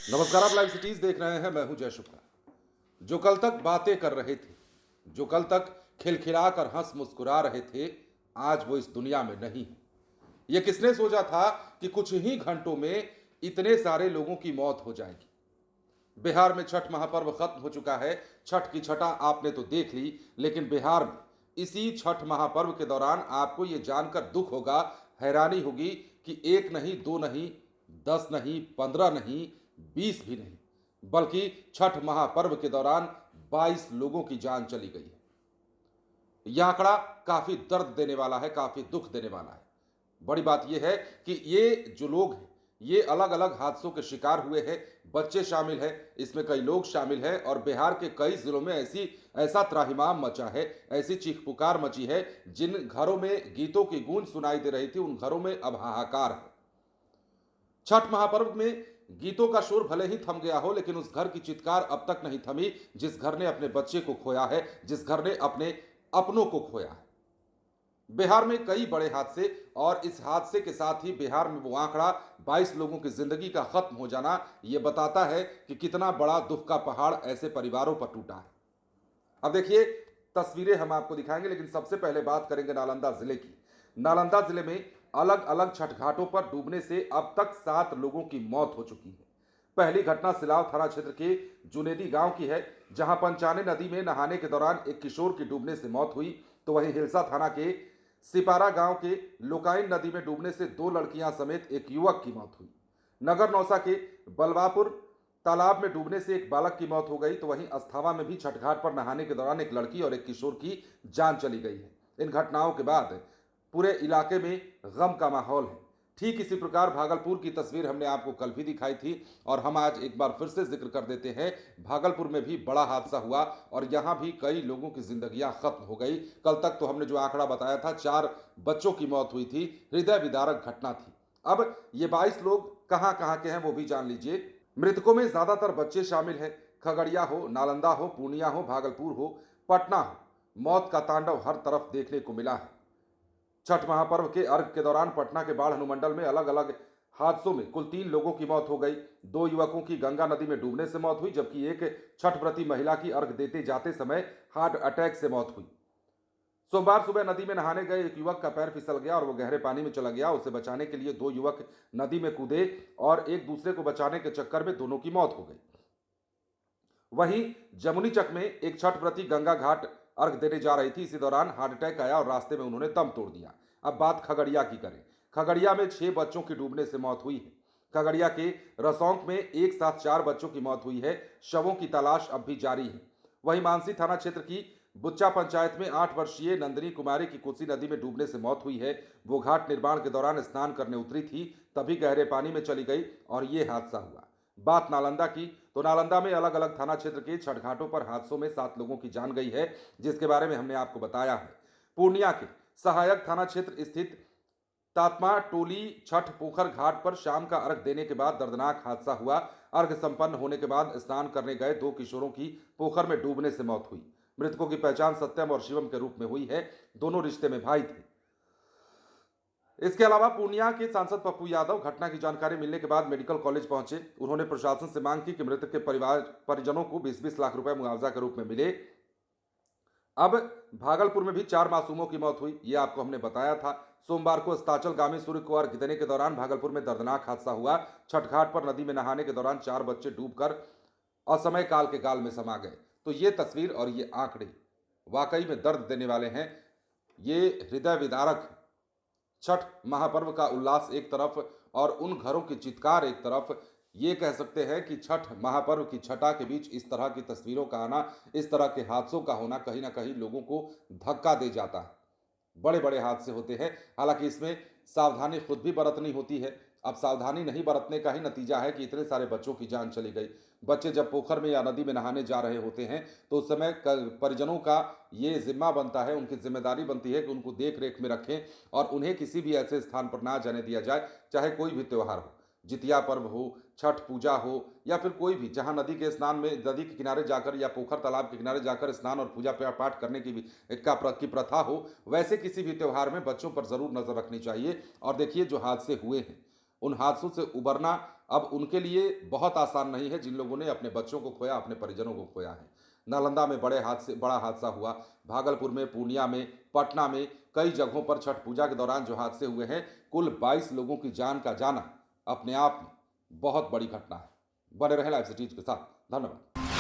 नमस्कार, आप live cities देख रहे हैं। मैं हूं जय शुक्ला। जो कल तक बातें कर रहे थे, जो कल तक खिलखिलाकर हंस मुस्कुरा रहे थे, आज वो इस दुनिया में नहीं है। ये किसने सोचा था कि कुछ ही घंटों में इतने सारे लोगों की मौत हो जाएगी। बिहार में छठ महापर्व खत्म हो चुका है। छठ की छठा आपने तो देख ली, लेकिन बिहार में इसी छठ महापर्व के दौरान आपको ये जानकर दुख होगा, हैरानी होगी कि एक नहीं, दो नहीं, 10 नहीं, 15 नहीं, 20 भी नहीं, बल्कि छठ महापर्व के दौरान 22 लोगों की जान चली गई है। यह आंकड़ा काफी दर्द देने वाला है, काफी दुख देने वाला है। बड़ी बात यह है कि ये जो लोग हैं, ये अलग अलग हादसों के शिकार हुए हैं। बच्चे शामिल हैं, इसमें कई लोग शामिल हैं, और बिहार के कई जिलों में ऐसा त्राहिमाम मचा है, ऐसी चीख पुकार मची है, जिन घरों में गीतों की गूंज सुनाई दे रही थी, उन घरों में अब हाहाकार है। छठ महापर्व में गीतों का शोर भले ही थम गया हो, लेकिन उस घर की चित्कार अब तक नहीं थमी जिस घर ने अपने बच्चे को खोया है, जिस घर ने अपने अपनों को खोया है। बिहार में कई बड़े हादसे, और इस हादसे के साथ ही बिहार में वो आंकड़ा 22 लोगों की जिंदगी का खत्म हो जाना, यह बताता है कि कितना बड़ा दुख का पहाड़ ऐसे परिवारों पर टूटा है। अब देखिए, तस्वीरें हम आपको दिखाएंगे, लेकिन सबसे पहले बात करेंगे नालंदा जिले की। नालंदा जिले में अलग अलग छठ घाटों पर डूबने से अब तक 7 लोगों की मौत हो चुकी है। पहली घटना सिलाव थाना क्षेत्र के जुनेदी गांव की है, जहां पंचाने नदी में नहाने के दौरान एक किशोर की डूबने से मौत हुई। तो वहीं हिलसा थाना के सिपारा गांव के लोकाइन नदी में डूबने से 2 लड़कियां समेत एक युवक की मौत हुई। नगर नौसा के बलवापुर तालाब में डूबने से एक बालक की मौत हो गई। तो वहीं अस्थावा में भी छठ घाट पर नहाने के दौरान एक लड़की और एक किशोर की जान चली गई है। इन घटनाओं के बाद पूरे इलाके में गम का माहौल है। ठीक इसी प्रकार भागलपुर की तस्वीर हमने आपको कल भी दिखाई थी, और हम आज एक बार फिर से जिक्र कर देते हैं। भागलपुर में भी बड़ा हादसा हुआ, और यहां भी कई लोगों की जिंदगियां खत्म हो गई। कल तक तो हमने जो आंकड़ा बताया था, 4 बच्चों की मौत हुई थी। हृदय विदारक घटना थी। अब ये 22 लोग कहां कहां के हैं वो भी जान लीजिए। मृतकों में ज्यादातर बच्चे शामिल हैं। खगड़िया हो, नालंदा हो, पूर्णिया हो, भागलपुर हो, पटना हो, मौत का तांडव हर तरफ देखने को मिला है। छठ महापर्व के अर्घ के दौरान पटना के बाढ़ अनुमंडल में अलग अलग हादसों में कुल 3 लोगों की मौत हो गई। 2 युवकों की गंगा नदी में डूबने से मौत हुई, जबकि एक छठ व्रती महिला की अर्घ देते जाते समय हार्ट अटैक से मौत हुई। सोमवार सुबह नदी में नहाने गए एक युवक का पैर फिसल गया और वो गहरे पानी में चला गया। उसे बचाने के लिए 2 युवक नदी में कूदे, और एक दूसरे को बचाने के चक्कर में दोनों की मौत हो गई। वहीं जमुनी चक में एक छठ व्रती गंगा घाट अर्घ देने जा रही थी। इसी दौरान हार्ट अटैक आया और रास्ते में उन्होंने दम तोड़ दिया। अब बात खगड़िया की करें। खगड़िया में 6 बच्चों की डूबने से मौत हुई है। खगड़िया के रसौंक में एक साथ 4 बच्चों की मौत हुई है। शवों की तलाश अब भी जारी है। वहीं मानसी थाना क्षेत्र की बुच्चा पंचायत में 8 वर्षीय नंदिनी कुमारी की कोसी नदी में डूबने से मौत हुई है। वो घाट निर्माण के दौरान स्नान करने उतरी थी, तभी गहरे पानी में चली गई और ये हादसा हुआ। बात नालंदा की, तो नालंदा में अलग अलग थाना क्षेत्र के छठ घाटों पर हादसों में 7 लोगों की जान गई है, जिसके बारे में हमने आपको बताया है। पूर्णिया के सहायक थाना क्षेत्र स्थित तातमा टोली छठ पोखर घाट पर शाम का अर्घ देने के बाद दर्दनाक हादसा हुआ। अर्घ संपन्न होने के बाद स्नान करने गए 2 किशोरों की पोखर में डूबने से मौत हुई। मृतकों की पहचान सत्यम और शिवम के रूप में हुई है। दोनों रिश्ते में भाई थे। इसके अलावा पूर्णिया के सांसद पप्पू यादव घटना की जानकारी मिलने के बाद मेडिकल कॉलेज पहुंचे। उन्होंने प्रशासन से मांग की कि मृतक के परिजनों को 20-20 लाख रुपए मुआवजा के रूप में मिले। अब भागलपुर में भी 4 मासूमों की मौत हुई, यह आपको हमने बताया था। सोमवार को अस्ताचलगामी सूर्य को अर्घ्य देने के दौरान भागलपुर में दर्दनाक हादसा हुआ। छठ घाट पर नदी में नहाने के दौरान 4 बच्चे डूबकर असमय काल के गाल में समा गए। तो ये तस्वीर और ये आंकड़े वाकई में दर्द देने वाले हैं। ये हृदय विदारक है। छठ महापर्व का उल्लास एक तरफ और उन घरों की चित्कार एक तरफ। ये कह सकते हैं कि छठ महापर्व की छठा के बीच इस तरह की तस्वीरों का आना, इस तरह के हादसों का होना कहीं ना कहीं लोगों को धक्का दे जाता है। बड़े बड़े हादसे होते हैं। हालांकि इसमें सावधानी खुद भी बरतनी होती है। अब सावधानी नहीं बरतने का ही नतीजा है कि इतने सारे बच्चों की जान चली गई। बच्चे जब पोखर में या नदी में नहाने जा रहे होते हैं, तो उस समय परिजनों का ये जिम्मा बनता है, उनकी जिम्मेदारी बनती है कि उनको देख रेख में रखें और उन्हें किसी भी ऐसे स्थान पर ना जाने दिया जाए, चाहे कोई भी त्यौहार हो, जितिया पर्व हो, छठ पूजा हो या फिर कोई भी, जहाँ नदी के किनारे जाकर या पोखर तालाब के किनारे जाकर स्नान और पूजा पाठ करने की भी की प्रथा हो, वैसे किसी भी त्यौहार में बच्चों पर जरूर नजर रखनी चाहिए। और देखिए, जो हादसे हुए हैं, उन हादसों से उबरना अब उनके लिए बहुत आसान नहीं है, जिन लोगों ने अपने बच्चों को खोया, अपने परिजनों को खोया है। नालंदा में बड़ा हादसा हुआ, भागलपुर में, पूर्णिया में, पटना में, कई जगहों पर छठ पूजा के दौरान जो हादसे हुए हैं, कुल 22 लोगों की जान का जाना अपने आप में बहुत बड़ी घटना है। बने रहे लाइव सिटीज के साथ। धन्यवाद।